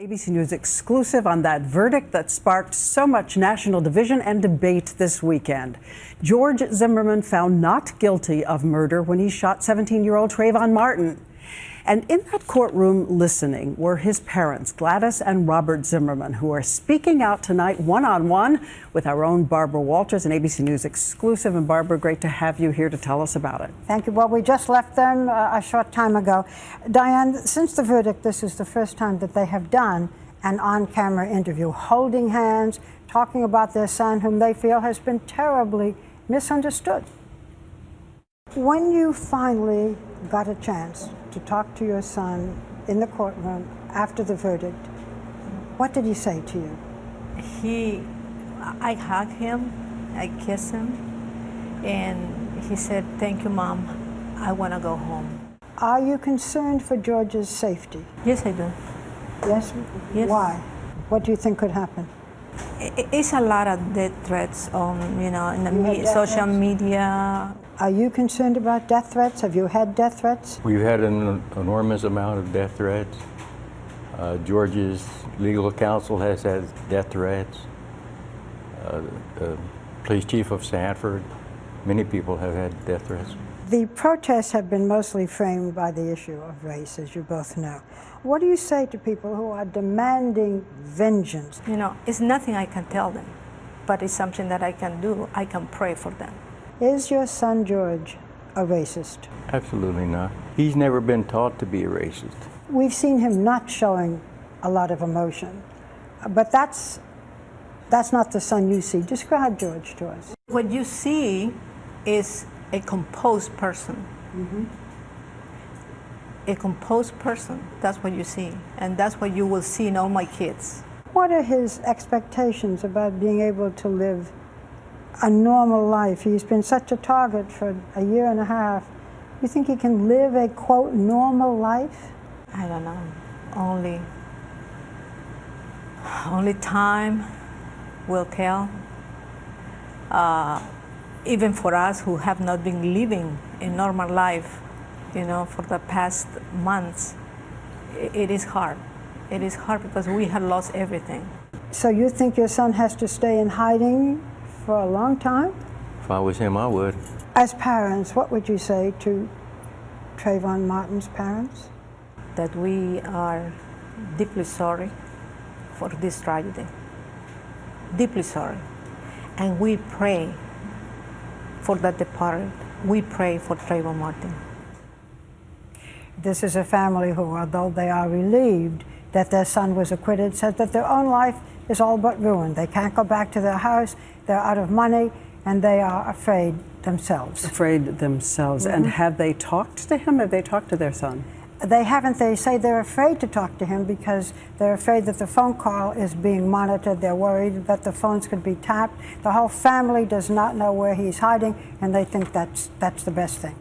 ABC News exclusive on that verdict that sparked so much national division and debate this weekend. George Zimmerman found not guilty of murder when he shot 17-year-old Trayvon Martin. And in that courtroom listening were his parents, Gladys and Robert Zimmerman, who are speaking out tonight one-on-one with our own Barbara Walters, an ABC News exclusive. And Barbara, great to have you here to tell us about it. Thank you. Well, we just left them a short time ago. Diane, since the verdict, this is the first time that they have done an on-camera interview, holding hands, talking about their son, whom they feel has been terribly misunderstood. When you finally got a chance to talk to your son in the courtroom after the verdict, what did he say to you? I hugged him, I kissed him, and he said, "Thank you, Mom. I want to go home." Are you concerned for George's safety? Yes, I do. Yes? Yes. Why? What do you think could happen? It's a lot of death threats on, in the social media. Are you concerned about death threats? Have you had death threats? We've had an enormous amount of death threats. George's legal counsel has had death threats. The police chief of Sanford, many people have had death threats. The protests have been mostly framed by the issue of race, as you both know. What do you say to people who are demanding vengeance? It's nothing I can tell them, but it's something that I can do. I can pray for them. Is your son George a racist? Absolutely not. He's never been taught to be a racist. We've seen him not showing a lot of emotion, but that's not the son you see. Describe George to us. What you see is a composed person. Mm-hmm. A composed person, that's what you see. And that's what you will see in all my kids. What are his expectations about being able to live a normal life? He's been such a target for a year and a half. You think he can live a, quote, normal life? I don't know. Only time will tell. Even for us who have not been living a normal life, for the past months, it is hard. It is hard because we have lost everything. So you think your son has to stay in hiding for a long time? If I was him, I would. As parents, what would you say to Trayvon Martin's parents? That we are deeply sorry for this tragedy. Deeply sorry. And we pray for the departed. We pray for Trayvon Martin. This is a family who, although they are relieved that their son was acquitted, said that their own life is all but ruined. They can't go back to their house, they're out of money, and they are afraid themselves. Afraid themselves. Mm-hmm. And have they talked to him? Have they talked to their son? They haven't. They say they're afraid to talk to him because they're afraid that the phone call is being monitored. They're worried that the phones could be tapped. The whole family does not know where he's hiding, and they think that's the best thing.